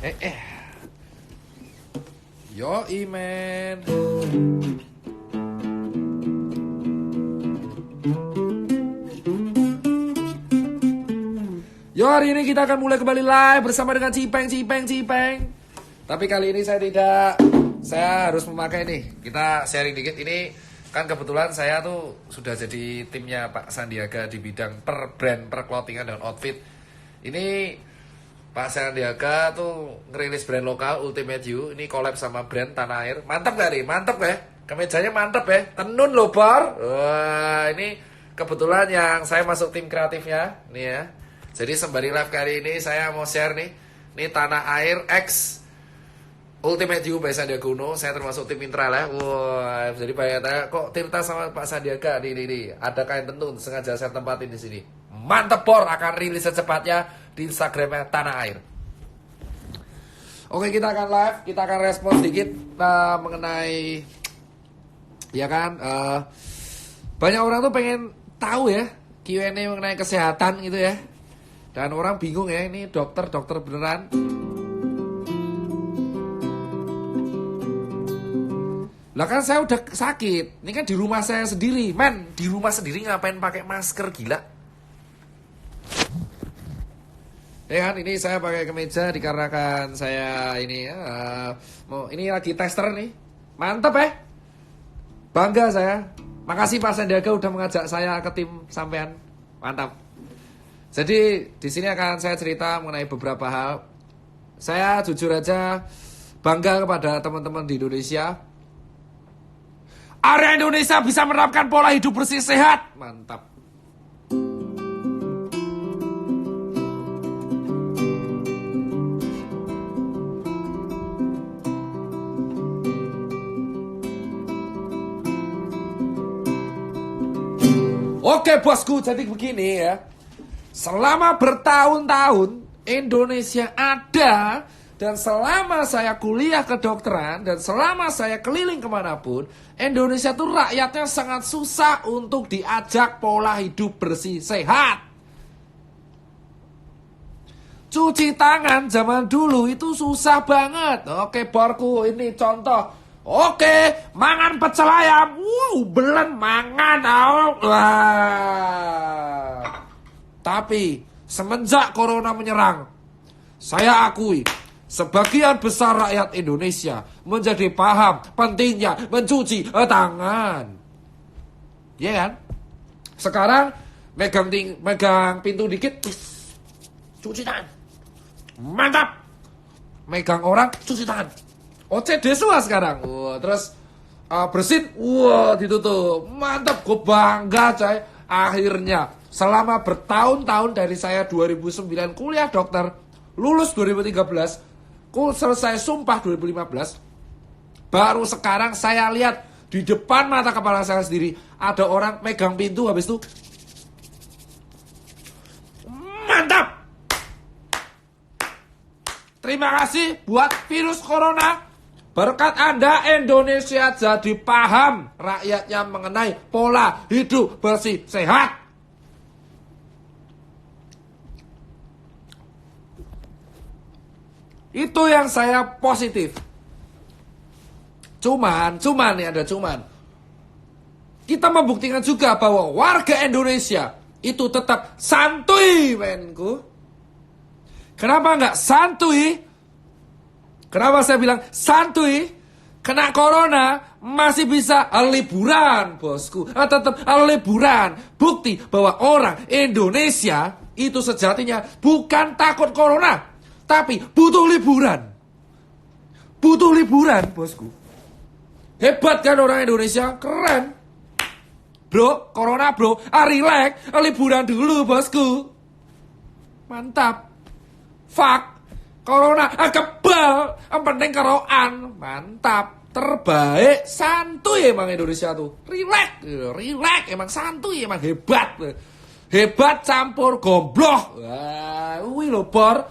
Eh eh. Yo men. Yo, hari ini kita akan mulai kembali live bersama dengan Cipeng. Tapi kali ini saya harus memakai nih. Kita sharing dikit. Ini kan kebetulan saya tuh sudah jadi timnya Pak Sandiaga di bidang per brand, per clothingan dan outfit. Ini Pak Sandiaga tuh ngerilis brand lokal Ultimate You. Ini collab sama brand Tanah Air. Mantap gak nih? Mantap ya? Kemejanya mantap ya? Tenun loh Bor. Wah, ini kebetulan yang saya masuk tim kreatifnya. Nih ya. Jadi sembari live kali ini saya mau share nih. Ini Tanah Air X Ultimate You by Sandiaga Uno. Saya termasuk tim intral ya. Wah, jadi banyak tanya kok Tirta sama Pak Sandiaga nih. Ada kain tenun sengaja saya tempatin di sini. Mantap Bor, akan rilis secepatnya di Instagramnya Tanah Air. Oke, kita akan live, kita akan respon sedikit mengenai ya kan banyak orang tuh pengen tahu ya Q&A mengenai kesehatan gitu ya. Dan orang bingung ya, ini dokter beneran. Lah kan saya udah sakit. Ini kan di rumah saya sendiri. Men, di rumah sendiri ngapain pakai masker, gila? Ya kan, ini saya pakai kemeja dikarenakan saya ini ini lagi tester nih. Mantap ya. Bangga saya. Makasih Pak Sandiaga udah mengajak saya ke tim sampean. Mantap. Jadi di sini akan saya cerita mengenai beberapa hal. Saya jujur aja bangga kepada teman-teman di Indonesia. Area Indonesia bisa menerapkan pola hidup bersih sehat. Mantap. Oke bosku, jadi begini ya. Selama bertahun-tahun Indonesia ada, dan selama saya kuliah kedokteran, dan selama saya keliling kemanapun, Indonesia tuh rakyatnya sangat susah untuk diajak pola hidup bersih sehat. Cuci tangan zaman dulu itu susah banget. Oke Borku, ini contoh. Oke, mangan pecel ayam. Belen mangan. Wah. Tapi semenjak corona menyerang, saya akui sebagian besar rakyat Indonesia menjadi paham pentingnya mencuci tangan. Iya kan? Sekarang megang pintu dikit, cuci tangan. Mantap. Megang orang, cuci tangan. OCD semua sekarang. Wah, terus bersin, wah ditutup. Mantap, gue bangga coy. Akhirnya selama bertahun-tahun dari saya 2009 kuliah dokter, lulus 2013, selesai sumpah 2015, baru sekarang saya lihat di depan mata kepala saya sendiri ada orang megang pintu habis itu. Mantap. Terima kasih buat virus corona. Berkat Anda Indonesia jadi paham rakyatnya mengenai pola hidup bersih sehat. Itu yang saya positif. Cuman nih ada cuman. Kita membuktikan juga bahwa warga Indonesia itu tetap santuy, menku. Kenapa nggak santuy? Kenapa saya bilang santuy? Kena corona masih bisa liburan, bosku. Tetap liburan. Bukti bahwa orang Indonesia itu sejatinya bukan takut corona, tapi butuh liburan. Butuh liburan, bosku. Hebat kan orang Indonesia? Keren. Bro, corona bro. Relax, liburan dulu, bosku. Mantap. Fuck. Corona, kebal. Yang penting keroan. Mantap. Terbaik. Santuy emang Indonesia tuh. Relax. Emang santuy, emang hebat. Hebat campur goblok. Wah, wih lo Bor.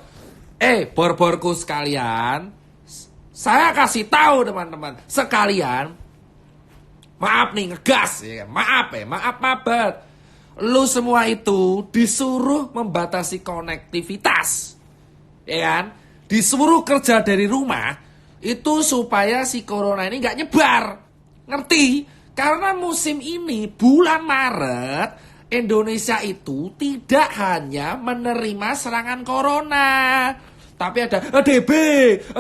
Bor-borku sekalian. Saya kasih tahu teman-teman sekalian. Maaf nih ngegas. Maaf banget. Lu semua itu disuruh membatasi konektivitas. Ya kan? disuruh kerja dari rumah, itu supaya si corona ini nggak nyebar. Ngerti? Karena musim ini, bulan Maret, Indonesia itu tidak hanya menerima serangan corona, tapi ada DB,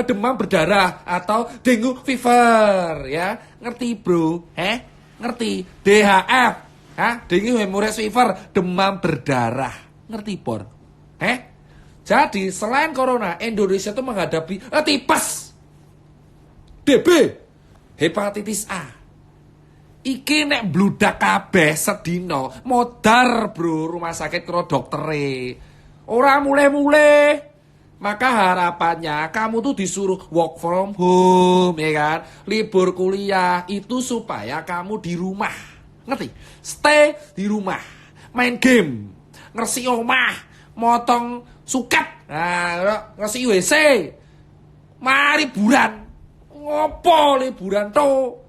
demam berdarah, atau dengue fever, ya. Ngerti bro? Ngerti? DHF, dengue hemorrhage fever, demam berdarah. Ngerti por? Jadi selain corona, Indonesia itu menghadapi tipes, DB, hepatitis A. Iki nek bludak kabeh sedina, modar bro rumah sakit karo doktere. Ora mulai-mulai. Maka harapannya kamu tuh disuruh work from home, ya kan? Libur kuliah itu supaya kamu di rumah. Ngerti? Stay di rumah. Main game, ngersi omah, motong suket, ngersi WC. Mari liburan. Ngopo liburan to?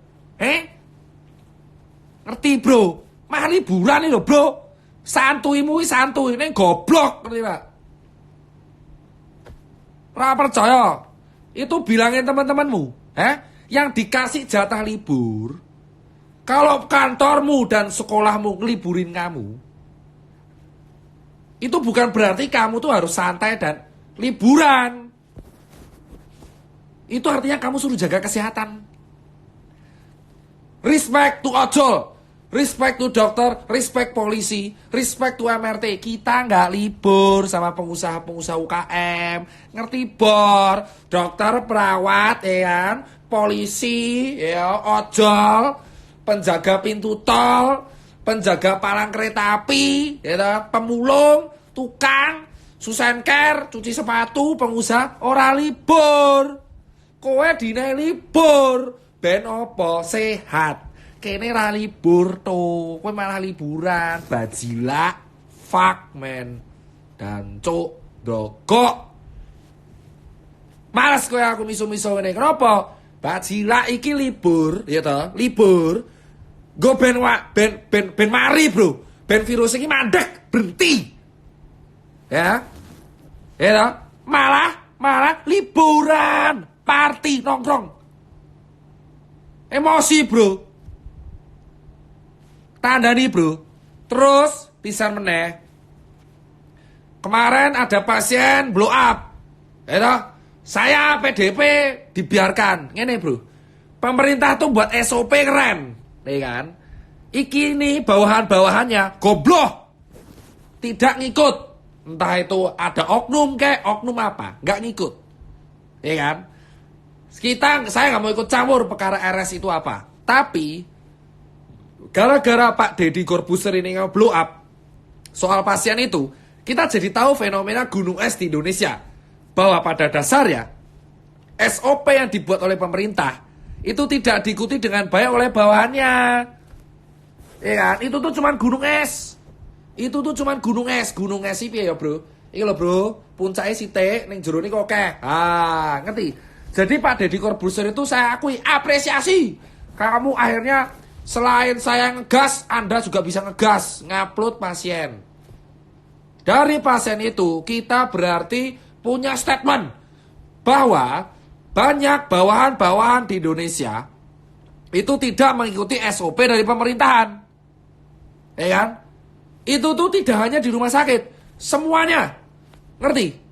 Ngerti bro? Mari liburan lho bro. Santuimu santuy, ning goblok, ngerti Pak? Ora percaya? Itu bilangin teman-temanmu, yang dikasih jatah libur. Kalau kantormu dan sekolahmu ngeliburin kamu, itu bukan berarti kamu tuh harus santai dan liburan. Itu artinya kamu suruh jaga kesehatan. Respect to ojol, respect to dokter, respect polisi, respect to MRT. Kita nggak libur sama pengusaha-pengusaha UKM. Ngerti bor? Dokter, perawat, ya kan? Polisi, ya, ojol, penjaga pintu tol, penjaga palang kereta api, ya, pemulung, tukang, susenker, cuci sepatu, pengusaha, ora libur. Kowe dine libur, ben opo sehat. Kene ra libur to, kowe malah liburan, bajilak, fuck man, dan cuk, dogok. Males kowe aku miso-miso ngene. Kenapa? Bajilak iki libur, ya toh, libur. Go ben mari bro, ben virus iki mandek, berhenti. Ya, ya toh, malah liburan, party, nongkrong. Emosi bro. Tanda nih bro. Terus pisan meneh. Kemarin ada pasien blow up. Saya PDP dibiarkan. Ngene bro. Pemerintah tuh buat SOP keren, ya kan? Iki nih bawahan-bawahannya goblok. Tidak ngikut. Entah itu ada oknum kayak oknum apa, nggak ngikut. Ya kan? Saya nggak mau ikut campur perkara RS itu apa. Tapi gara-gara Pak Deddy Corbuzier ini blow up soal pasien itu, kita jadi tahu fenomena gunung es di Indonesia. Bahwa pada dasarnya SOP yang dibuat oleh pemerintah itu tidak diikuti dengan baik oleh bawahannya. Ya kan? Itu tuh cuman gunung es. Gunung es sih ya bro. Iki lho bro, puncaknya sithik ning jero niku akeh. Ngerti? Jadi Pak Deddy Corbuzier itu saya akui apresiasi. Kamu akhirnya selain saya ngegas, Anda juga bisa ngegas, ngupload pasien. Dari pasien itu kita berarti punya statement bahwa banyak bawahan-bawahan di Indonesia itu tidak mengikuti SOP dari pemerintahan. Ya kan? Itu tuh tidak hanya di rumah sakit, semuanya. Ngerti?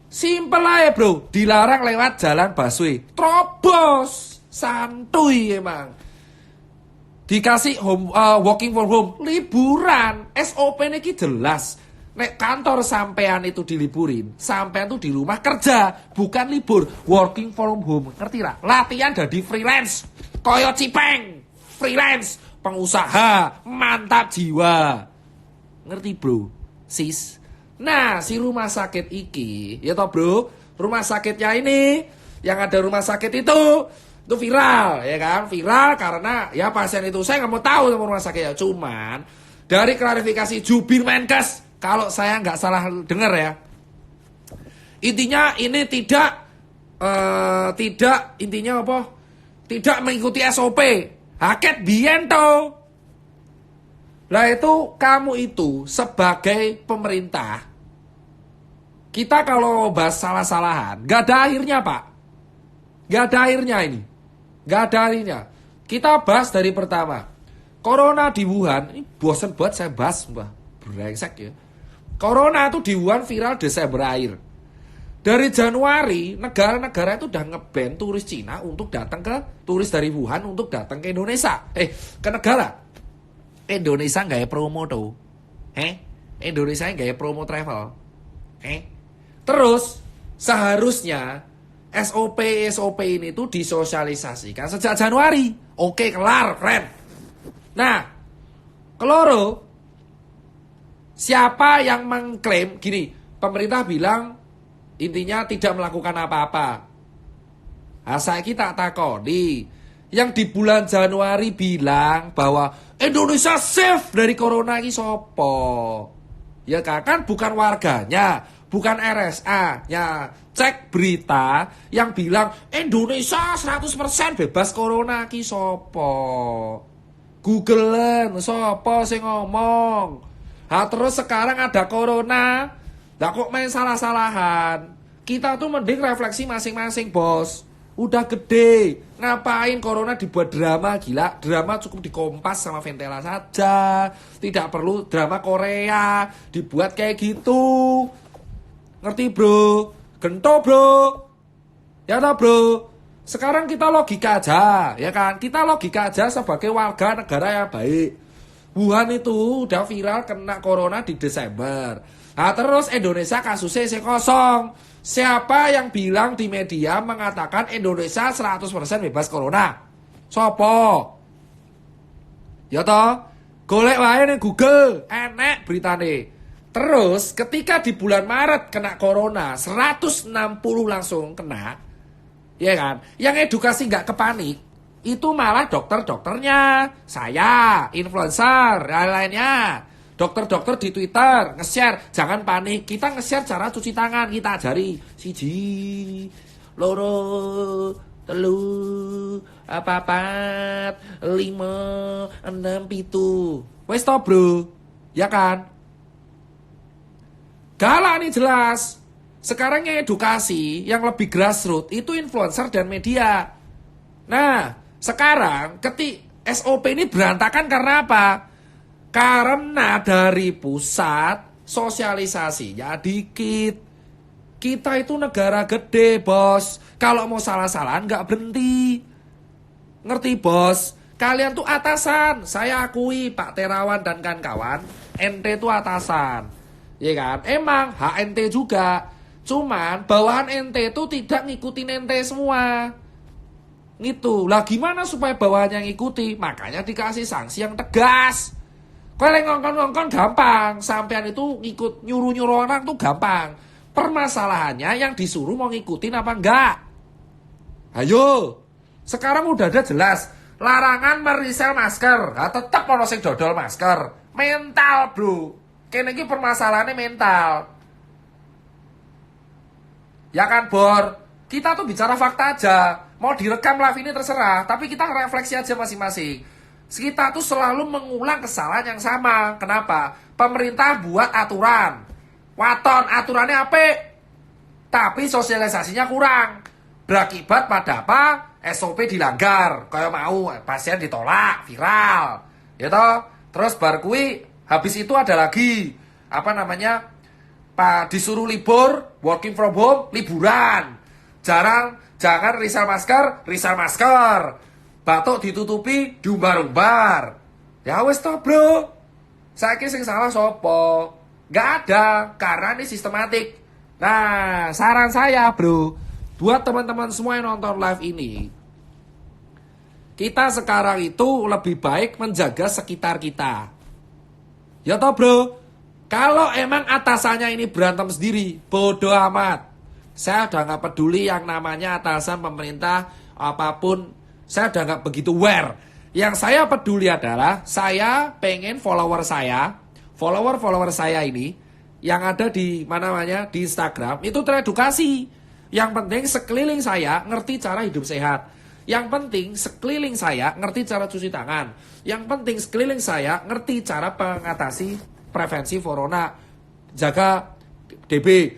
Simple aja bro, dilarang lewat jalan busway. Terobos, santuy emang. Dikasih working from home, liburan. SOP ini jelas. Nek kantor sampean itu diliburin, sampean tuh di rumah kerja, bukan libur. Working from home, ngerti lah? Latihan jadi freelance, koyo Cipeng, freelance, pengusaha, mantap jiwa. Ngerti bro, sis? Nah, si rumah sakit iki, ya toh bro, rumah sakitnya ini, yang ada rumah sakit itu viral, ya kan? Viral karena ya pasien itu, saya nggak mau tahu sama rumah sakitnya. Cuman dari klarifikasi Jubir Menkes, kalau saya nggak salah dengar ya, intinya ini tidak intinya apa? Tidak mengikuti SOP. Haket biento. Lah itu kamu itu sebagai pemerintah Kita kalau bahas salah-salahan, gak ada akhirnya Pak. Gak ada akhirnya ini. Gak ada akhirnya. Kita bahas dari pertama. Corona di Wuhan, ini bosen buat saya bahas, Mbah. Brengsek ya. Corona itu di Wuhan viral Desember akhir. Dari Januari, negara-negara itu udah nge-ban turis Cina untuk datang ke, turis dari Wuhan untuk datang ke Indonesia. Ke negara. Indonesia nggak ya promo tuh. Indonesia nggak ya promo travel. Terus, seharusnya SOP ini tuh disosialisasikan sejak Januari. Oke, kelar, keren. Nah, keloro, siapa yang mengklaim gini, pemerintah bilang intinya tidak melakukan apa-apa. Saya kita takoni, yang di bulan Januari bilang bahwa Indonesia safe dari corona ini sopo. Ya kan bukan warganya, bukan RSA. Ya, cek berita yang bilang Indonesia 100% bebas corona ki sopo. Googlen sopo sing ngomong. Terus sekarang ada corona. Lah kok main salah-salahan. Kita tuh mending refleksi masing-masing, Bos. Udah gede. Ngapain corona dibuat drama, gila. Drama cukup di Kompas sama Ventela saja. Tidak perlu drama Korea dibuat kayak gitu. Ngerti, Bro? Gento, Bro. Ya toh, Bro? Sekarang kita logika aja, ya kan? Kita logika aja sebagai warga negara yang baik. Wuhan itu udah viral kena corona di Desember. Terus Indonesia kasusnya masih kosong. Siapa yang bilang di media mengatakan Indonesia 100% bebas corona? Sopo? Ya toh? Golek wae ning Google, enek beritane. Terus ketika di bulan Maret kena corona 160 langsung kena. Ya kan? Yang edukasi nggak kepanik itu malah dokter-dokternya, saya, influencer, lain-lainnya. Dokter-dokter di Twitter nge-share, jangan panik. Kita nge-share cara cuci tangan, kita ajari. 1, 2, 3, 4, 5, 6, 7. Wes to, Bro. Ya kan? Galak nih jelas. Sekarang yang edukasi, yang lebih grassroots itu influencer dan media. Nah, sekarang SOP ini berantakan karena apa? Karena dari pusat sosialisasinya dikit. Kita itu negara gede, Bos. Kalau mau salah-salahan nggak berhenti. Ngerti, Bos? Kalian tuh atasan. Saya akui Pak Terawan dan kawan-kawan, ente itu atasan. Ya kan? Emang HNT juga. Cuman bawahan ente itu tidak ngikutin ente semua. Gitu. Lah gimana supaya bawahannya ngikuti? Makanya dikasih sanksi yang tegas. Kalau ngongkon-ngongkon gampang, sampean itu ngikut nyuruh-nyuruh orang tuh gampang. Permasalahannya yang disuruh mau ngikutin apa enggak? Ayo, sekarang udah ada jelas larangan merisel masker. Tetap ono sing dodol masker. Mental, Bro. Kene iki permasalahannya mental. Ya kan, Bor? Kita tuh bicara fakta aja. Mau direkam live ini terserah, tapi kita refleksi aja masing-masing. Kita tuh selalu mengulang kesalahan yang sama. Kenapa? Pemerintah buat aturan. Waton, aturannya apik. Tapi sosialisasinya kurang. Berakibat pada apa? SOP dilanggar. Kayak mau, pasien ditolak, viral. Ya toh? Terus bar kui, habis itu ada lagi. Apa namanya? Disuruh libur, working from home, liburan. Jangan risal masker. Batuk ditutupi, diumbar-umbar. Ya wes toh, Bro. Saiki sing salah sopo? Gak ada, karena ini sistematik. Nah, saran saya, Bro, buat teman-teman semua yang nonton live ini, kita sekarang itu lebih baik menjaga sekitar kita. Ya toh, Bro? Kalau emang atasannya ini berantem sendiri, bodoh amat. Saya udah gak peduli yang namanya atasan pemerintah, apapun. Saya udah gak begitu aware. Yang saya peduli adalah saya pengen follower saya ini yang ada di di Instagram itu teredukasi. Yang penting sekeliling saya ngerti cara hidup sehat. Yang penting sekeliling saya ngerti cara cuci tangan. Yang penting sekeliling saya ngerti cara mengatasi prevensi corona, jaga DB.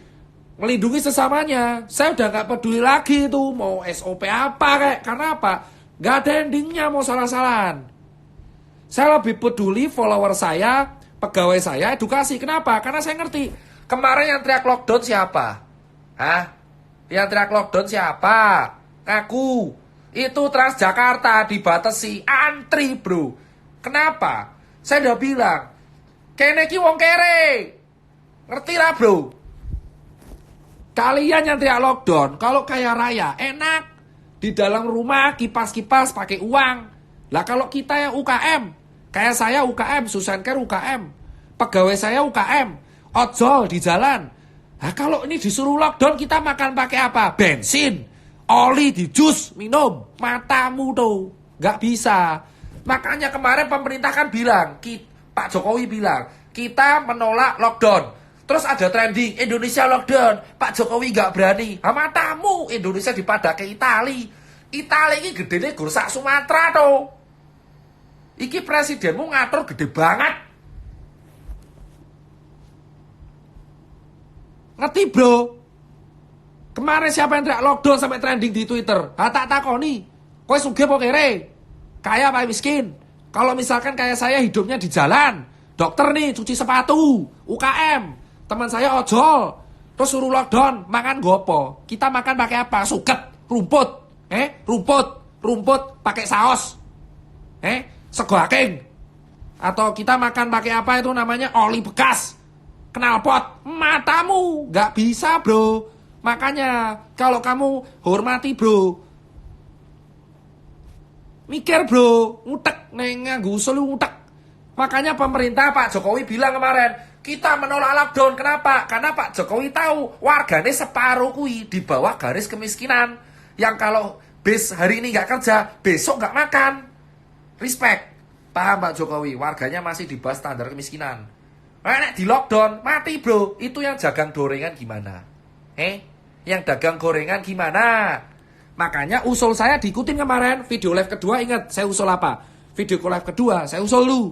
melindungi sesamanya. Saya udah nggak peduli lagi itu mau SOP apa kayak, karena apa? Nggak ada endingnya mau salah-salahan. Saya lebih peduli follower saya, pegawai saya, edukasi. Kenapa? Karena saya ngerti. Kemarin yang teriak lockdown siapa? Hah? Yang teriak lockdown siapa? Aku. Itu Transjakarta dibatasi, antri bro. Kenapa? Saya udah bilang, kene ki wong kere. Ngerti lah bro. Kalian yang teriak lockdown, kalau kaya raya, enak. Di dalam rumah, kipas-kipas pakai uang. Lah kalau kita yang UKM, kayak saya UKM, Susanker UKM, pegawai saya UKM, ojol di jalan. Nah kalau ini disuruh lockdown, kita makan pakai apa? Bensin, oli di jus, minum. Matamu tuh, nggak bisa. Makanya kemarin pemerintah kan bilang, Pak Jokowi bilang, kita menolak lockdown. Terus ada trending, Indonesia lockdown, Pak Jokowi nggak berani. Matamu, Indonesia dipadake Itali. Itali ini gedene gur sak Sumatera tuh. Iki presidenmu ngatur gede banget. Ngerti bro? Kemarin siapa yang teriak lockdown sampai trending di Twitter? Tak takoni. Kowe sugih apa kere? Kaya apa miskin? Kalau misalkan kayak saya hidupnya di jalan, dokter nih cuci sepatu, UKM, teman saya ojol, terus suruh lockdown, makan gopo. Kita makan pakai apa? Suket, rumput, rumput pakai saus, sego aking, atau kita makan pakai apa itu namanya oli bekas, knalpot. Matamu nggak bisa bro. Makanya kalau kamu hormati bro, mikir bro, ngutek neng nganggo usul ngutek. Makanya pemerintah Pak Jokowi bilang kemarin, kita menolak lockdown. Kenapa? Karena Pak Jokowi tahu warganya separuh kui di bawah garis kemiskinan. Yang kalau hari ini nggak kerja, besok nggak makan. Respect. Paham Pak Jokowi? Warganya masih di bawah standar kemiskinan. Nek di lockdown, mati bro. Itu yang dagang gorengan gimana? Yang dagang gorengan gimana? Makanya usul saya diikutin kemarin. Video live kedua ingat, saya usul apa? Video live kedua, saya usul lu.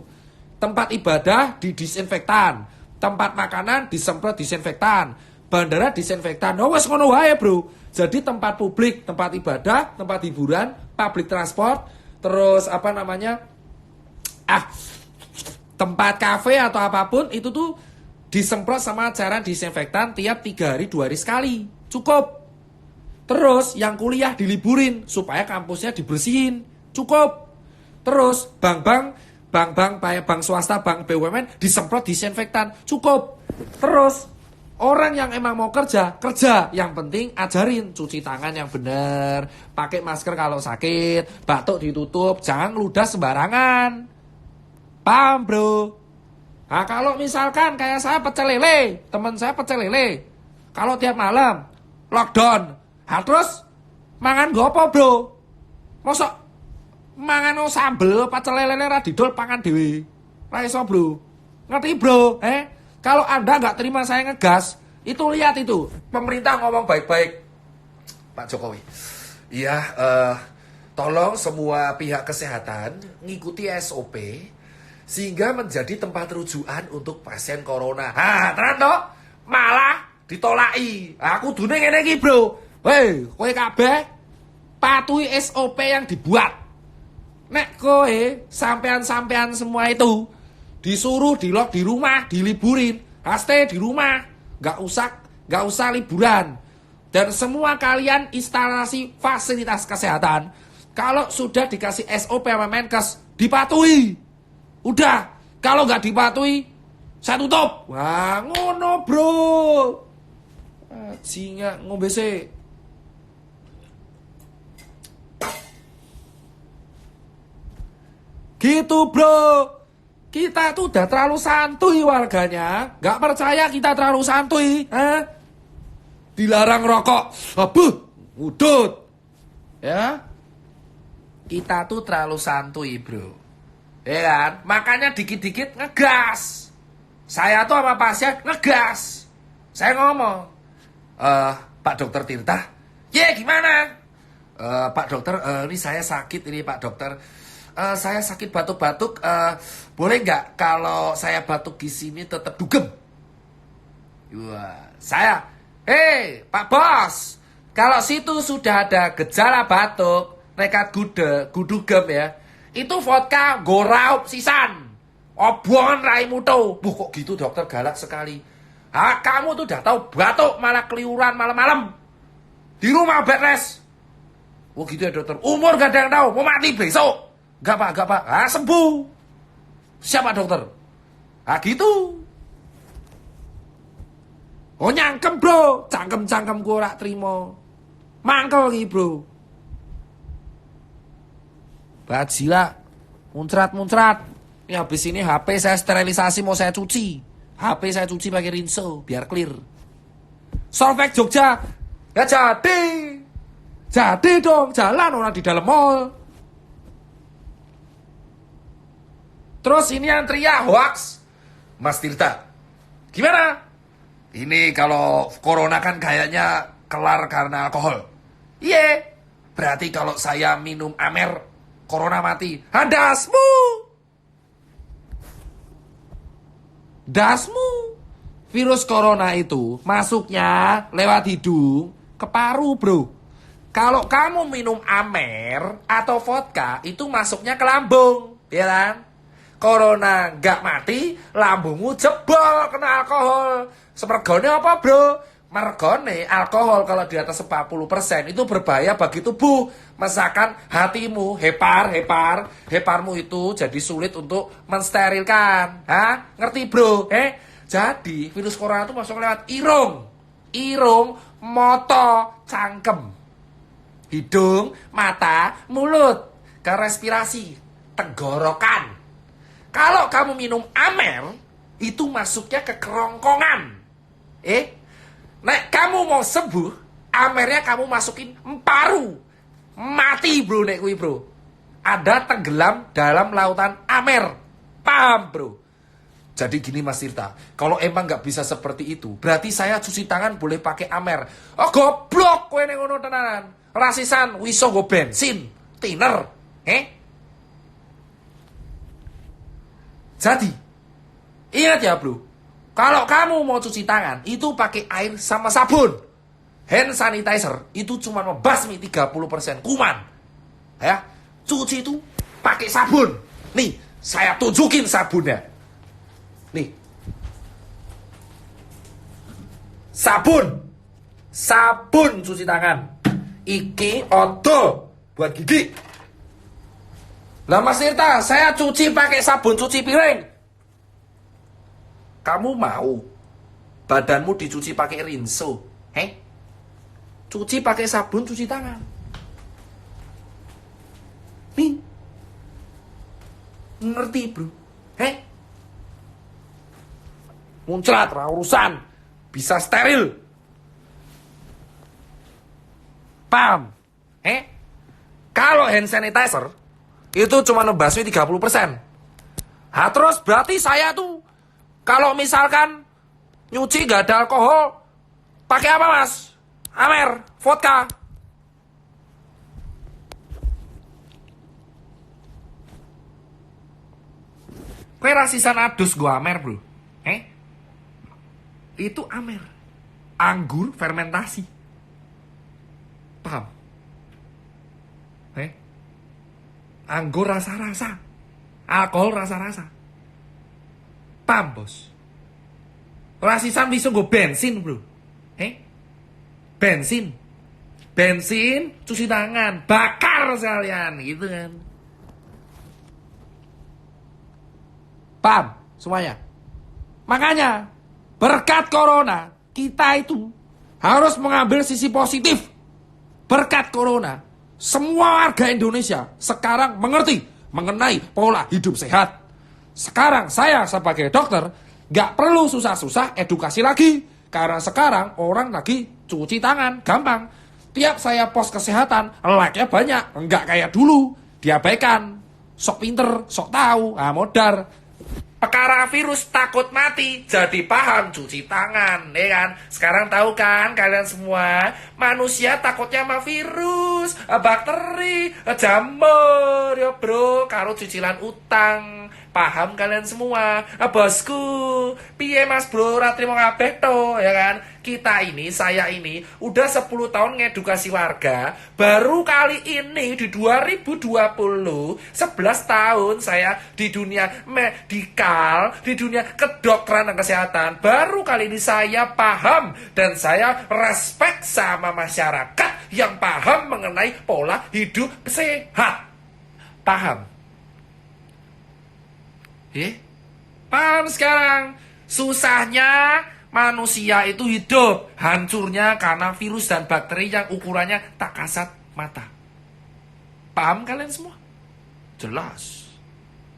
Tempat ibadah didisinfektan, tempat makanan disemprot disinfektan, bandara disinfektan. Oh wes ngono wae bro. Jadi tempat publik, tempat ibadah, tempat hiburan, public transport, terus apa namanya, tempat kafe atau apapun itu tuh disemprot sama cairan disinfektan tiap 3 hari 2 hari sekali. Cukup. Terus yang kuliah diliburin supaya kampusnya dibersihin. Cukup. Terus bank swasta, bank BUMN disemprot disinfektan. Cukup. Terus orang yang emang mau kerja. Yang penting ajarin cuci tangan yang benar, pakai masker kalau sakit, batuk ditutup, jangan ludah sembarangan. Paham bro? Nah kalau misalkan kayak saya pecel lele, teman saya pecel lele, kalau tiap malam lockdown, terus mangan gopo bro? Mosok mangan sambel pecel lele ra didol pangan dewe. Ra iso bro. Ngerti bro? Kalau Anda nggak terima saya ngegas, itu lihat itu pemerintah ngomong baik-baik. Pak Jokowi. Iya, tolong semua pihak kesehatan ngikuti SOP sehingga menjadi tempat rujukan untuk pasien corona. Tenan toh? Malah ditolaki. Aku dune ngene iki, Bro. Weh, kowe kabeh patuhi SOP yang dibuat. Nek kowe sampean-sampean semua itu disuruh di-lock di rumah, diliburin, stay di rumah, nggak usah liburan. Dan semua kalian instalasi fasilitas kesehatan, kalau sudah dikasih SOP sama Menkes, dipatuhi. Udah, kalau nggak dipatuhi, saya tutup. Wah, ngono bro. Singa ngombe sih. Gitu bro. Kita tuh udah terlalu santuy warganya. Nggak percaya kita terlalu santuy. Dilarang rokok. Udut. Ya. Kita tuh terlalu santuy bro. Ya kan? Makanya dikit-dikit ngegas. Saya tuh sama pasien ngegas. Saya ngomong, Pak Dokter Tirta, gimana? Pak Dokter, ini saya sakit ini Pak Dokter. Saya sakit batuk-batuk. Boleh nggak kalau saya batuk di sini tetap dugem? Wah, saya, Pak Bos, kalau situ sudah ada gejala batuk, nekat gudugem ya, itu vodka goraup sisan. Obon raimu tuh. Kok gitu dokter, galak sekali. Kamu tuh udah tahu batuk malah keliuran malam-malam. Di rumah bed rest. Gitu ya dokter. Umur gak ada yang tahu, mau mati besok. Gak pak. Sembuh. Siapa dokter? Gitu. Nyangkem bro, cangkem gue rak terima. Mangkel lagi bro. Bajila, muncrat. Ya habis ini HP saya sterilisasi, mau saya cuci. HP saya cuci pakai rinso biar clear. Solveig Jogja. Ya jadi dong, jalan orang di dalam mall. Terus ini yang teriak hoax. Mas Tirta, gimana? Ini kalau corona kan kayaknya kelar karena alkohol. Iya, berarti kalau saya minum Amer, corona mati. Dasmu. Virus corona itu masuknya lewat hidung ke paru, bro. Kalau kamu minum Amer atau vodka, itu masuknya ke lambung, ya kan? Corona nggak mati, lambungmu jebol kena alkohol. Semergone apa, bro? Mergone alkohol kalau di atas 40% itu berbahaya bagi tubuh. Misalkan hatimu, heparmu itu jadi sulit untuk mensterilkan. Ngerti, bro? Jadi virus corona itu masuk lewat irung, moto, cangkem, hidung, mata, mulut, ke respirasi, tenggorokan. Kalau kamu minum Amer, itu masuknya ke kerongkongan. Nek kamu mau sembuh, Amernya kamu masukin paru. Mati bro, nek kui bro. Ada tenggelam dalam lautan Amer. Paham bro? Jadi gini Mas Tirta, kalau emang gak bisa seperti itu, berarti saya cuci tangan boleh pakai Amer. Goblok kowe nek ngono tenanan. Rasisan wiso go bensin, thinner. Jadi, ingat ya bro, kalau kamu mau cuci tangan, itu pakai air sama sabun. Hand sanitizer, itu cuma membasmi 30% kuman. Ya, cuci itu pakai sabun. Nih, saya tunjukin sabunnya. Nih. Sabun cuci tangan. Iki odo buat gigi. Lah Mas Tirta, saya cuci pakai sabun cuci piring. Kamu mau badanmu dicuci pakai rinso? Cuci pakai sabun cuci tangan. Nih. Ngerti, bro? Muncrat, urusan. Bisa steril. Paham? Kalau hand sanitizer itu cuma membasmi 30%. Terus berarti saya tuh kalau misalkan nyuci gak ada alkohol, pakai apa mas? Amer, vodka. Kowe rasisan adus gua Amer bro. Itu Amer. Anggur fermentasi. Paham? Anggur rasa-rasa. Alkohol rasa-rasa. Paham bos? Rasisan bisa gue bensin bro. Bensin, cuci tangan, bakar sekalian, gitu kan? Paham semuanya? Makanya berkat corona kita itu harus mengambil sisi positif. Berkat corona, semua warga Indonesia sekarang mengerti mengenai pola hidup sehat. Sekarang saya sebagai dokter gak perlu susah-susah edukasi lagi. Karena sekarang orang lagi cuci tangan, gampang. Tiap saya post kesehatan, like-nya banyak. Enggak kayak dulu, diabaikan. Sok pinter, sok tahu, modar. Perkara virus takut mati, jadi paham cuci tangan, ya kan? Sekarang tahu kan kalian semua, manusia takutnya sama virus, bakteri, jamur, ya bro, karo cicilan utang. Paham kalian semua? Bosku, piye Mas Bro, ra trimo kabeh to, ya kan? Saya ini udah 10 tahun ngedukasi warga. Baru kali ini di 2020, 11 tahun saya di dunia medikal, di dunia kedokteran dan kesehatan. Baru kali ini saya paham dan saya respect sama masyarakat yang paham mengenai pola hidup sehat. Paham? Paham sekarang? Susahnya manusia itu hidup, hancurnya karena virus dan bakteri yang ukurannya tak kasat mata. Paham kalian semua? Jelas.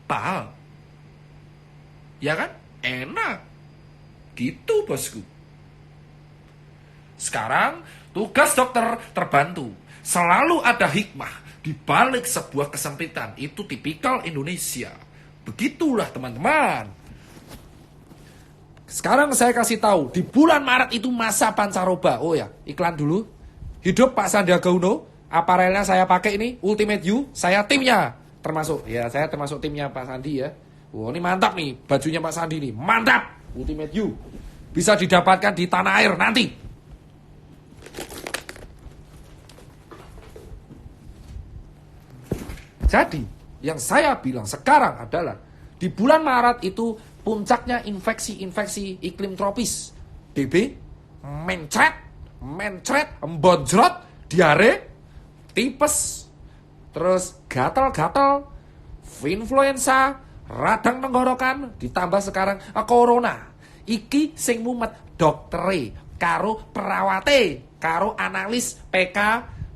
Paham? Ya kan? Enak. Gitu bosku. Sekarang tugas dokter terbantu. Selalu ada hikmah di balik sebuah kesempitan. Itu tipikal Indonesia. Begitulah teman-teman. Sekarang saya kasih tahu, di bulan Maret itu masa pancaroba. Oh ya, iklan dulu. Hidup Pak Sandiaga Uno, aparelnya saya pakai ini, Ultimate You, saya timnya. Saya termasuk timnya Pak Sandi ya. Wah, ini mantap nih, bajunya Pak Sandi nih, mantap. Ultimate You. Bisa didapatkan di tanah air nanti. Jadi, yang saya bilang sekarang adalah, di bulan Maret itu puncaknya infeksi iklim tropis. DB, mencret, embonjrot, diare, tipes, terus gatal-gatal, influenza, radang tenggorokan, ditambah sekarang corona. Iki sing mumet doktere, karo perawate, karo analis PK,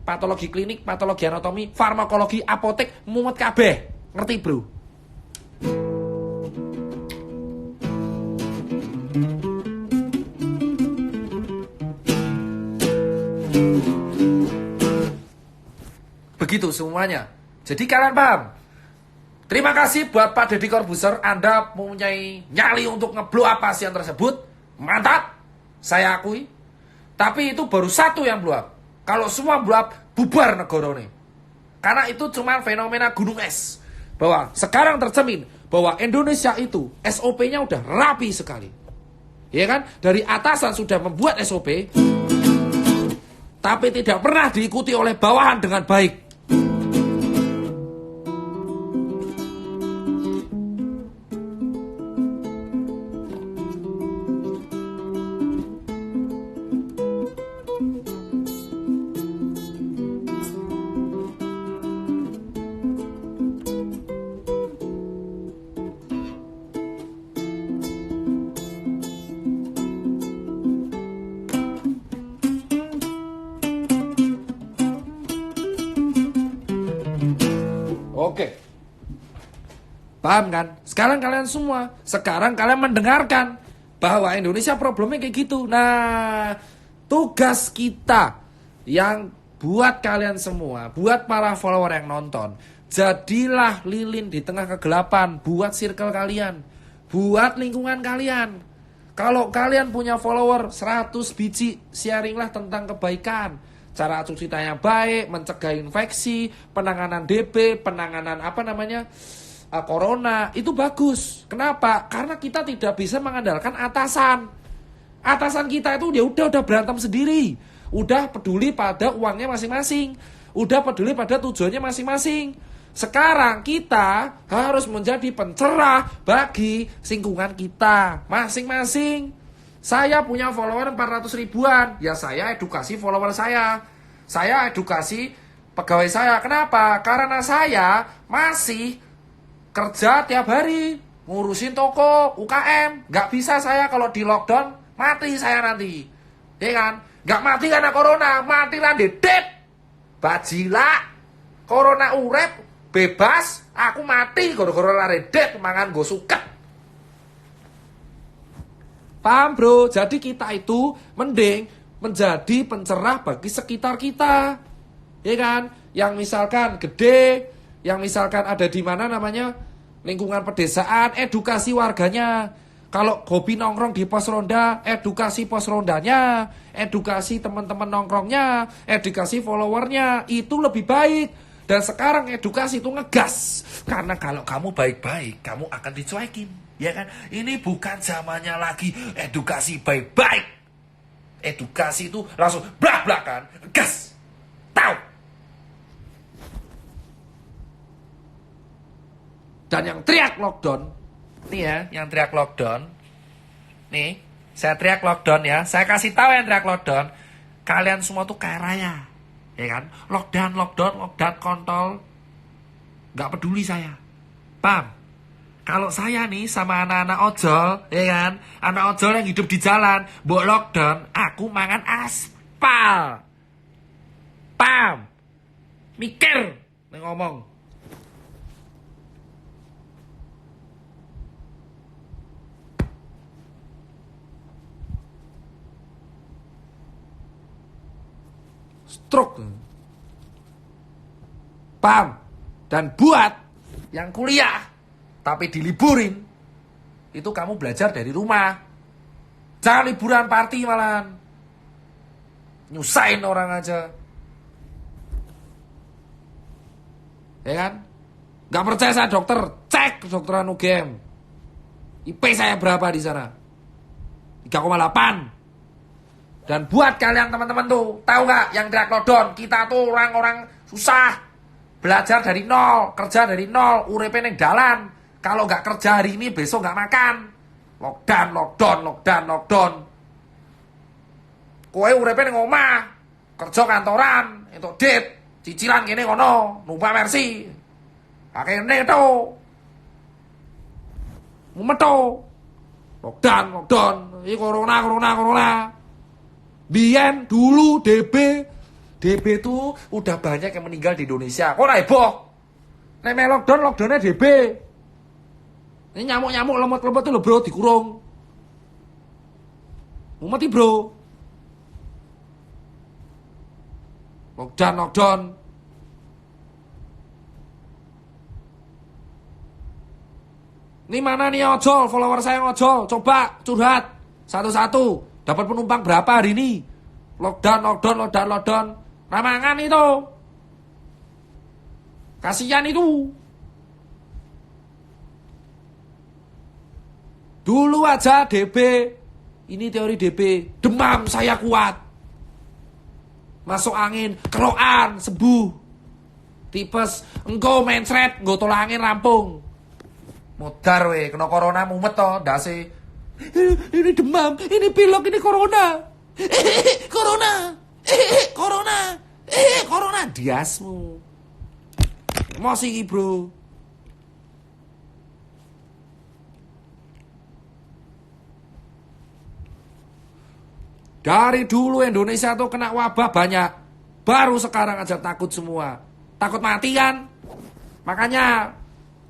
patologi klinik, patologi anatomi, farmakologi, apotek, mumet kabeh. Ngerti bro? Begitu semuanya. Jadi kalian paham? Terima kasih buat Pak Deddy Corbuzier. Anda mempunyai nyali untuk ngeblow up pasien tersebut. Mantap. Saya akui. Tapi itu baru satu yang blow up. Kalau semua blow up, bubar negara ini. Karena itu cuma fenomena gunung es. Bahwa sekarang tercermin bahwa Indonesia itu SOP-nya udah rapi sekali. Ya kan? Dari atasan sudah membuat SOP, tapi tidak pernah diikuti oleh bawahan dengan baik. Oke. Paham kan? Sekarang kalian mendengarkan bahwa Indonesia problemnya kayak gitu. Nah, tugas kita yang buat kalian semua, buat para follower yang nonton, jadilah lilin di tengah kegelapan buat circle kalian, buat lingkungan kalian. Kalau kalian punya follower 100 biji, sharinglah tentang kebaikan. Cara cuci tangan baik, mencegah infeksi, penanganan DB, penanganan corona, itu bagus. Kenapa? Karena kita tidak bisa mengandalkan atasan. Atasan kita itu dia udah berantem sendiri. Udah peduli pada uangnya masing-masing. Udah peduli pada tujuannya masing-masing. Sekarang kita harus menjadi pencerah bagi lingkungan kita masing-masing. Saya punya follower 400 ribuan. Ya saya edukasi follower saya. Saya edukasi pegawai saya. Kenapa? Karena saya masih kerja tiap hari. Ngurusin toko, UKM. Gak bisa saya kalau di lockdown. Mati saya nanti. Ya kan? Gak mati karena corona. Mati lah dedet. Bajilak. Corona urep. Bebas. Aku mati. Gara-gara redet. Mangan gue suket. Paham bro, jadi kita itu mending menjadi pencerah bagi sekitar kita. Ya kan? Yang misalkan gede, yang misalkan ada di mana lingkungan pedesaan, edukasi warganya. Kalau hobi nongkrong di pos ronda, edukasi pos rondanya, edukasi teman-teman nongkrongnya, edukasi followernya, itu lebih baik. Dan sekarang edukasi itu ngegas. Karena kalau kamu baik-baik, kamu akan dicuekin. Ya kan? Ini bukan zamannya lagi edukasi baik-baik. Edukasi itu langsung blak-blakan, gas. Tahu. Dan yang teriak lockdown, nih ya, yang teriak lockdown. Nih, saya teriak lockdown ya. Saya kasih tahu yang teriak lockdown. Kalian semua tuh kaya raya. Ya kan? Lockdown, kontol. Gak peduli saya. Paham? Kalau saya nih sama anak-anak ojol, ya kan? Anak ojol yang hidup di jalan, buat lockdown, aku mangan aspal. Paham? Mikir nih ngomong. Stroke. Paham? Dan buat yang kuliah tapi diliburin, itu kamu belajar dari rumah. Jangan liburan party malahan. Nyusahin orang aja. Ya kan? Gak percaya saya dokter, cek kedokteran UGM. IP saya berapa di sana? 3,8. Dan buat kalian teman-teman tuh, tahu gak yang teriak lockdown? Kita tuh orang-orang susah. Belajar dari nol, kerja dari nol, uripe ning dalan. Kalau gak kerja hari ini, besok gak makan. Lockdown. Kowe uripe ning omah, kerja kantoran, entuk dit, cicilan kene kono, numpak Mercy. Akene to. Mumet to. Lockdown. Ini corona. Biyen dulu DB tuh udah banyak yang meninggal di Indonesia. Kok heboh? Nek lockdownnya DB. Ini nyamuk lemot-lemot tuh lho bro, dikurung. Mau mati bro. Lockdown. Ini mana nih ojol, follower saya ojol. Coba curhat satu-satu. Dapat penumpang berapa hari ini? Lockdown. Ramangan itu. Kasihan itu. Dulu aja DB, ini teori DB, demam saya kuat. Masuk angin, kerokan, sembuh. Tipes, engko mencret, engko tolak angin rampung. Modar we, kena corona mumet to, ndase. Ini demam, ini pilek, ini corona. Corona. Diasmu. Emosi iki, bro. Dari dulu Indonesia tuh kena wabah banyak. Baru sekarang aja takut semua. Takut mati kan? Makanya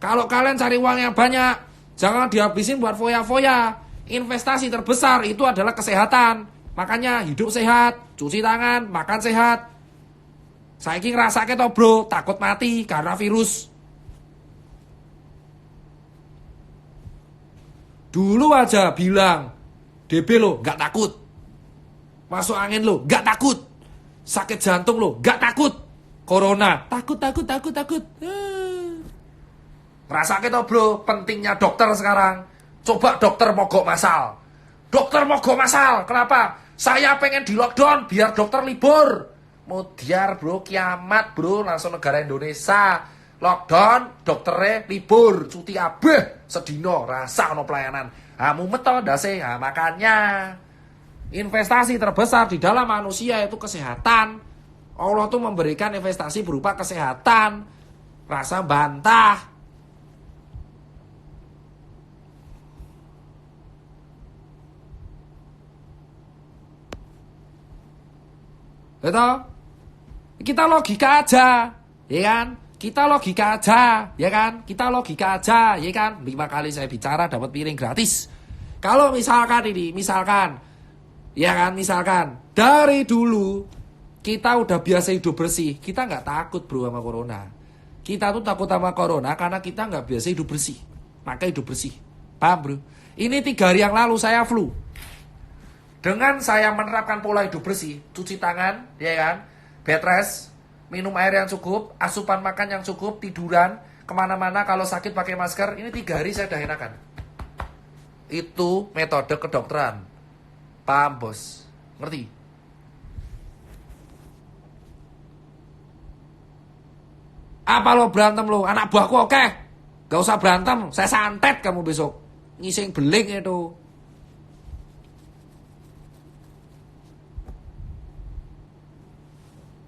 kalau kalian cari uang yang banyak, jangan dihabisin buat foya-foya. Investasi terbesar itu adalah kesehatan. Makanya hidup sehat, cuci tangan, makan sehat. Saiki ngrasake to bro, takut mati karena virus. Dulu aja bilang, DB lo gak takut. Masuk angin lo, gak takut. Sakit jantung lo, gak takut. Corona, takut. Rasake to bro, pentingnya dokter sekarang. Coba dokter mogok masal. Kenapa? Saya pengen di lockdown biar dokter libur. Mudiar bro, kiamat bro, langsung negara Indonesia. Lockdown, dokternya libur, cuti abeh, sedino, rasa ono pelayanan. Mumet to ndase, makanya investasi terbesar di dalam manusia itu kesehatan. Allah tuh memberikan investasi berupa kesehatan. Rasa bantah. Betul? Kita logika aja, ya kan? Kita logika aja, ya kan? 5 kali saya bicara dapat piring gratis. Kalau misalkan dari dulu kita udah biasa hidup bersih, kita nggak takut bro sama corona. Kita tuh takut sama corona karena kita nggak biasa hidup bersih, maka hidup bersih. Paham bro? Ini 3 hari yang lalu saya flu. Dengan saya menerapkan pola hidup bersih, cuci tangan, ya kan, bed rest, minum air yang cukup, asupan makan yang cukup, tiduran, kemana-mana kalau sakit pakai masker, ini 3 hari saya udah enakan. Itu metode kedokteran. Paham bos? Ngerti? Apa lo berantem lo? Anak buahku oke. Gak usah berantem, saya santet kamu besok. Ngising beling itu.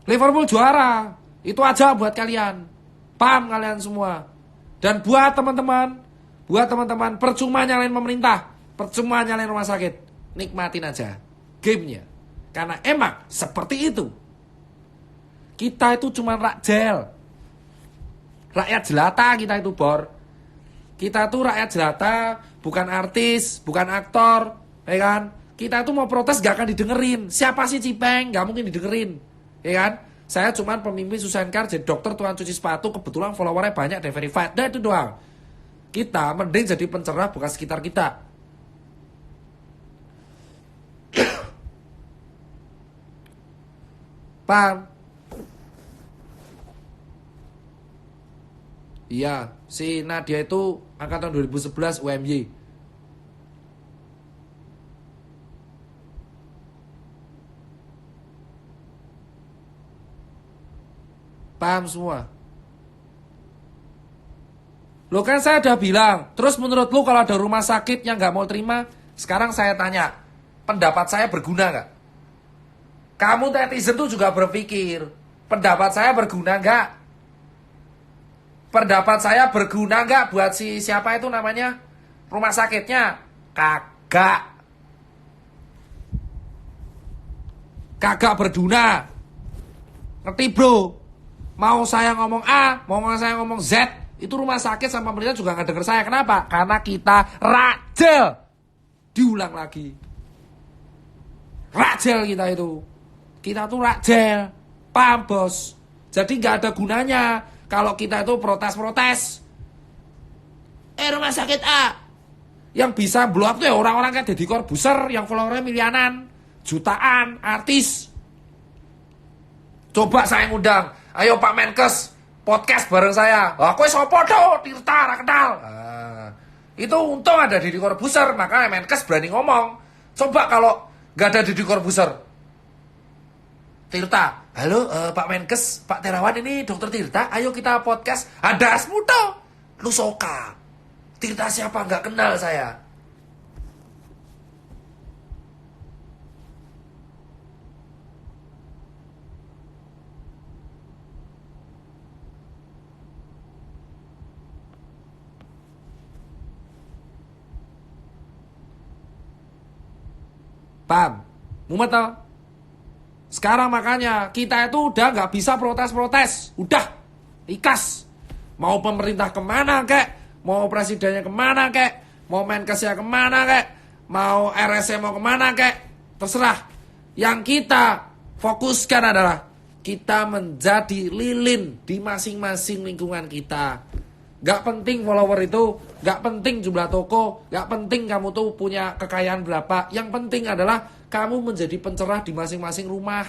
Liverpool juara. Itu aja buat kalian. Paham kalian semua. Dan buat teman-teman, percuma nyalain pemerintah, percuma nyalain rumah sakit. Nikmatin aja gamenya. Karena emang seperti itu. Kita itu cuma rakyat jelata kita itu, Bor. Kita tuh rakyat jelata, bukan artis, bukan aktor, ya kan? Kita tuh mau protes gak akan didengerin. Siapa sih Cipeng? Gak mungkin didengerin. Ya kan? Saya cuma pemimpin Susenkar, jadi dokter tukang cuci sepatu, kebetulan followernya banyak dan verified. Nah itu doang. Kita mending jadi pencerah bukan sekitar kita. Paham? Iya, si Nadia itu angkatan 2011 UMY. Paham semua? Lo kan saya udah bilang. Terus menurut lo kalau ada rumah sakit yang gak mau terima, sekarang saya tanya, pendapat saya berguna gak? Kamu netizen tuh juga berpikir, pendapat saya berguna gak? Pendapat saya berguna gak buat si siapa itu namanya? Rumah sakitnya? Kagak. Kagak berguna. Ngerti bro? Mau saya ngomong A, mau saya ngomong Z, itu rumah sakit sama pemerintah juga gak denger saya. Kenapa? Karena kita rajel. Diulang lagi. Rajel kita itu. Kita tuh rajel. Paham bos? Jadi gak ada gunanya kalau kita itu protes-protes. Rumah sakit A. Yang bisa blow up tuh ya orang-orang kayak Deddy Corbuzier yang followernya miliaran, jutaan, artis. Coba saya ngundang, ayo Pak Menkes, podcast bareng saya. Aku sopo tuh, Tirta, ra kenal. Itu untung ada Deddy Corbuzier, makanya Menkes berani ngomong. Coba kalau gak ada Deddy Corbuzier. Tirta, halo Pak Menkes, Pak Terawan ini Dokter Tirta, ayo kita podcast. Ada asmuto, lu soka. Tirta siapa gak kenal saya. Paham? Mumet tau? Sekarang makanya kita itu udah gak bisa protes-protes. Udah, ikas. Mau pemerintah kemana kek, mau presidennya kemana kek, mau Menkesnya kemana kek, mau RSnya mau kemana kek, terserah. Yang kita fokuskan adalah kita menjadi lilin di masing-masing lingkungan kita. Gak penting follower itu, gak penting jumlah toko, gak penting kamu tuh punya kekayaan berapa. Yang penting adalah kamu menjadi pencerah di masing-masing rumah.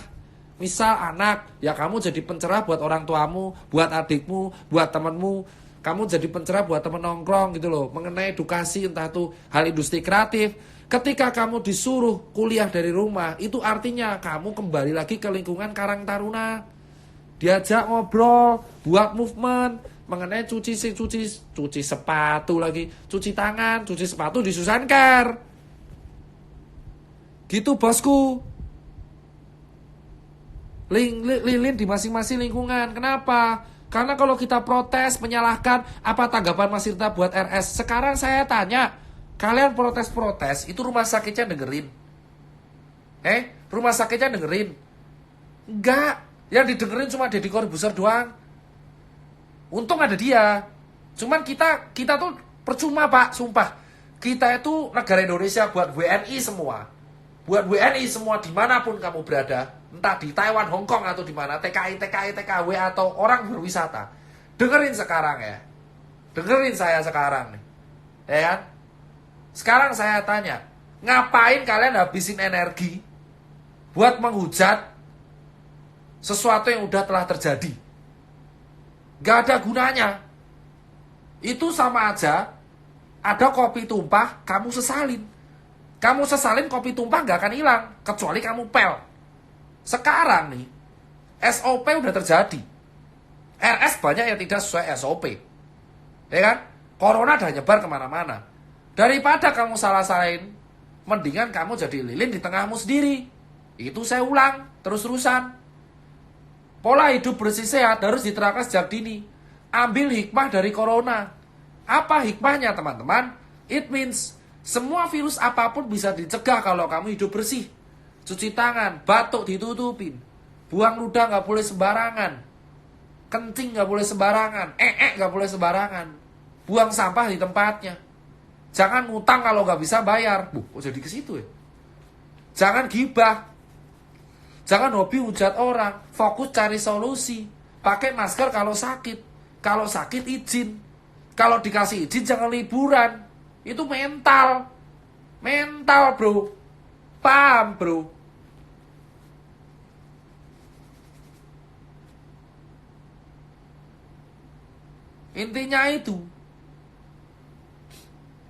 Misal anak, ya kamu jadi pencerah buat orang tuamu, buat adikmu, buat temanmu. Kamu jadi pencerah buat temen nongkrong gitu loh. Mengenai edukasi, entah itu hal industri kreatif. Ketika kamu disuruh kuliah dari rumah, itu artinya kamu kembali lagi ke lingkungan Karang Taruna. Diajak ngobrol, buat movement mengenai cuci sepatu lagi, cuci tangan, cuci sepatu di Susenkar. Gitu bosku. Lilin di masing-masing lingkungan. Kenapa? Karena kalau kita protes, menyalahkan, apa tanggapan Mas Tirta buat RS? Sekarang saya tanya, kalian protes-protes, itu rumah sakitnya dengerin? Rumah sakitnya dengerin? Enggak. Yang didengerin cuma Deddy Corbuzier doang. Untung ada dia. Cuman kita tuh percuma pak, sumpah. Kita itu negara Indonesia buat WNI semua. Buat WNI semua dimanapun kamu berada. Entah di Taiwan, Hong Kong atau di mana. TKI, TKW atau orang berwisata. Dengerin sekarang ya. Dengerin saya sekarang nih. Ya kan? Sekarang saya tanya. Ngapain kalian habisin energi buat menghujat sesuatu yang udah telah terjadi. Gak ada gunanya. Itu sama aja ada kopi tumpah, kamu sesalin. Kamu sesalin kopi tumpah gak akan hilang, kecuali kamu pel. Sekarang nih, SOP udah terjadi. RS banyak yang tidak sesuai SOP. Ya kan? Corona udah nyebar kemana-mana. Daripada kamu salah-salahin, mendingan kamu jadi lilin di tengahmu sendiri. Itu saya ulang, terus-terusan. Pola hidup bersih sehat harus diterapkan sejak dini. Ambil hikmah dari corona. Apa hikmahnya teman-teman? It means semua virus apapun bisa dicegah kalau kamu hidup bersih. Cuci tangan, batuk ditutupin. Buang ludah gak boleh sembarangan. Kencing gak boleh sembarangan. Gak boleh sembarangan. Buang sampah di tempatnya. Jangan ngutang kalau gak bisa bayar. Kok jadi ke situ ya? Jangan gibah. Jangan hobi hujat orang. Fokus cari solusi. Pakai masker kalau sakit. Kalau sakit izin. Kalau dikasih izin jangan liburan. Itu mental. Mental bro. Paham bro. Intinya itu.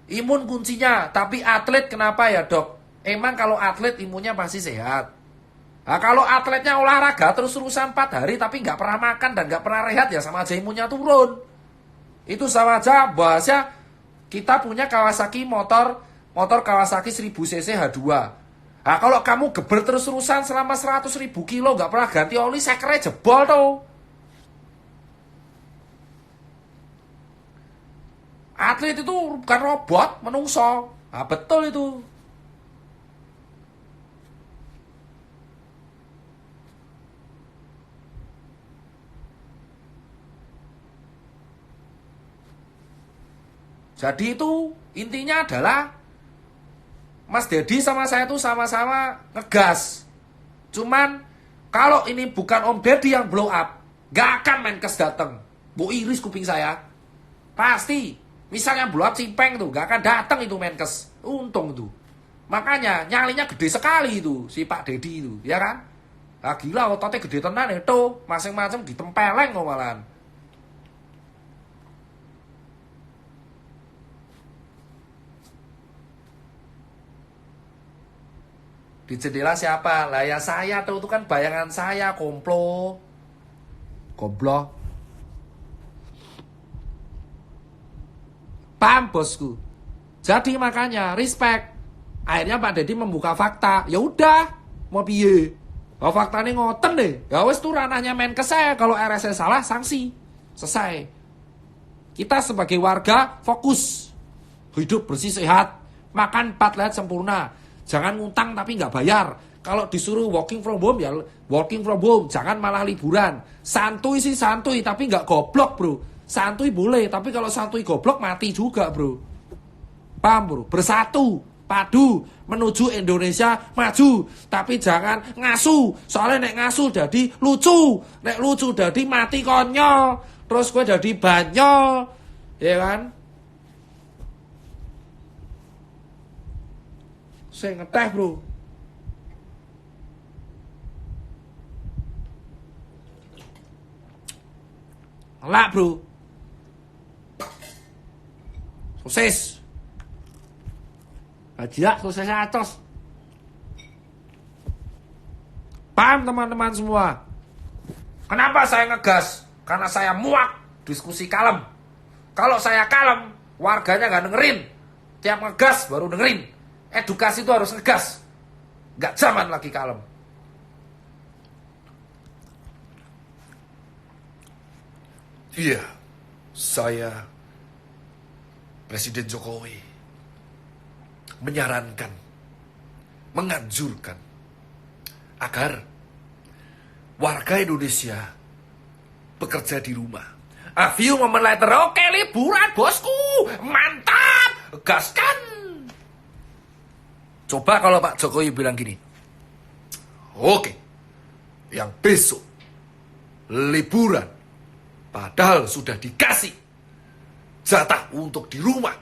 Imun kuncinya. Tapi atlet kenapa ya dok? Emang kalau atlet imunnya pasti sehat. Nah, kalau atletnya olahraga terus-terusan 4 hari tapi nggak pernah makan dan nggak pernah rehat ya sama aja imunnya turun. Itu sama aja bahasnya kita punya Kawasaki motor Kawasaki 1000 cc H2. Nah, kalau kamu geber terus-terusan selama 100.000 kilo nggak pernah ganti oli, sekernya jebol tuh. Atlet itu bukan robot, menungso. Nah, betul itu. Jadi itu intinya adalah Mas Dedi sama saya tuh sama-sama ngegas. Cuman kalau ini bukan Om Dedi yang blow up, gak akan Menkes datang. Bu iris kuping saya. Pasti. Misalnya blow up Cipeng tuh, gak akan datang itu Menkes. Untung tuh. Makanya nyalinya gede sekali itu si Pak Dedi itu, ya kan? Nah, gila ototnya gede tenan itu, masing-masing ditempeleng kok malahan. Di jendela siapa? Lah ya saya tuh, itu kan bayangan saya, komplo. Goblok. Paham bosku. Jadi makanya respect. Akhirnya Pak Dedi membuka fakta. Ya udah, mau piye? Kalau faktanya ngoten deh. Ya wes tuh ranahnya Menkes saya. Kalau RSnya salah sanksi. Selesai. Kita sebagai warga fokus. Hidup bersih sehat. Makan 4 lihat sempurna. Jangan ngutang tapi nggak bayar. Kalau disuruh working from home ya working from home. Jangan malah liburan. Santuy sih santuy tapi nggak goblok bro. Santuy boleh, tapi kalau santuy goblok mati juga bro. Paham bro? Bersatu, padu, menuju Indonesia maju. Tapi jangan ngasu. Soalnya nek ngasu jadi lucu. Nek lucu jadi mati konyol. Terus gue jadi banyol. Ya kan? Saya ngeteh bro. Ngelak bro. Sosis. Ajak sosis atos. Paham teman-teman semua? Kenapa saya ngegas? Karena saya muak diskusi kalem. Kalau saya kalem, warganya gak dengerin. Tiap ngegas baru dengerin. Edukasi itu harus ngegas. Gak zaman lagi kalem. Iya, saya Presiden Jokowi menyarankan, menganjurkan agar warga Indonesia bekerja di rumah. A few moment later, oke liburan bosku, mantap, gaskan. Coba kalau Pak Jokowi bilang gini, oke, yang besok liburan, padahal sudah dikasih jatah untuk di rumah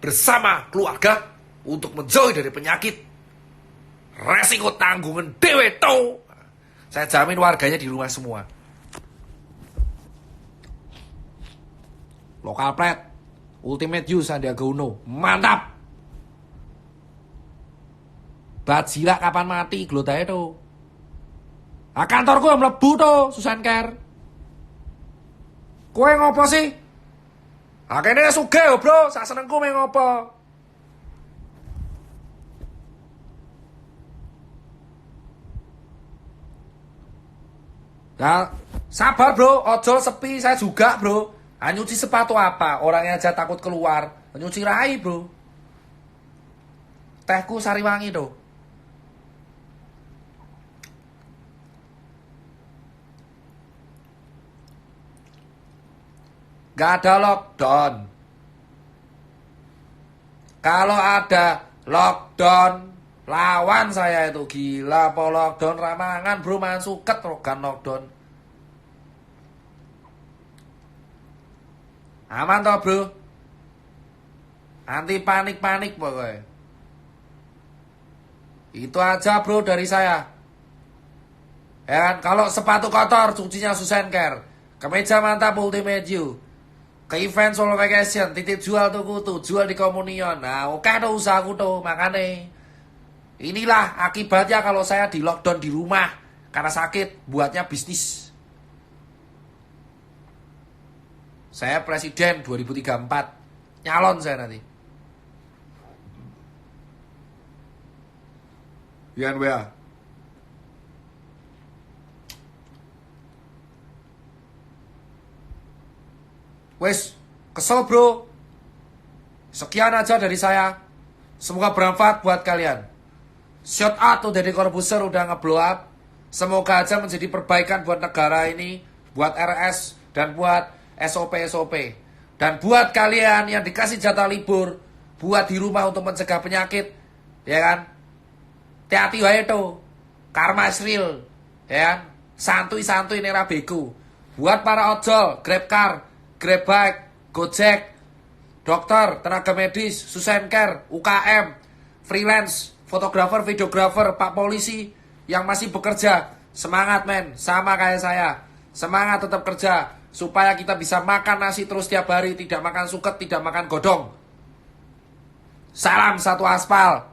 bersama keluarga untuk menjauhi dari penyakit. Resiko tanggungan dewe to. Saya jamin warganya di rumah semua. Lokal pret, Ultimate Use Sandiaga Uno, mantap. Bajila kapan mati, gelut aja tuh. Nah, kantorku yang mlebu tuh, Susan Care. Kowe ngopo sih? Kene sugih yo, Bro. Sak senengku meh ngopo? Nah, sabar, Bro. Ojol sepi, saya juga, Bro. Nyuci sepatu apa? Orangnya aja takut keluar. Nyuci rai, Bro. Tehku Sariwangi tuh. Gak ada lockdown. Kalau ada lockdown, lawan saya itu. Gila, po lockdown ramangan, Bro. Mangan suket rogan lockdown. Aman toh, Bro? Anti panik-panik pokoknya. Itu aja, Bro, dari saya. Ya kan? Kalau sepatu kotor, cucinya Susan Care. Kemeja mantap Ultimate You. Ke event Solo Vacation, titip jual tuh kutu, jual di Komunion. Nah, oke tuh usahaku tuh, makanya. Inilah akibatnya kalau saya di lockdown di rumah. Karena sakit, buatnya bisnis. Saya presiden 2034. Nyalon saya nanti. Yan WA. Wes, kesel, Bro. Sekian aja dari saya. Semoga bermanfaat buat kalian. Shout out tuh dari Corbuzier udah ngeblow up. Semoga aja menjadi perbaikan buat negara ini, buat RS, dan buat SOP-SOP. Dan buat kalian yang dikasih jatah libur, buat di rumah untuk mencegah penyakit, ya kan? Hati-hati wae tuh. Karma is real, ya kan? Santuy-santuy nera beku. Buat para ojol, Grab Car, Grab Bike, Gojek, dokter, tenaga medis, Susan Care, UKM, freelance, fotografer, videografer, Pak Polisi yang masih bekerja. Semangat, men. Sama kayak saya. Semangat tetap kerja. Supaya kita bisa makan nasi terus tiap hari. Tidak makan suket, tidak makan godong. Salam satu aspal.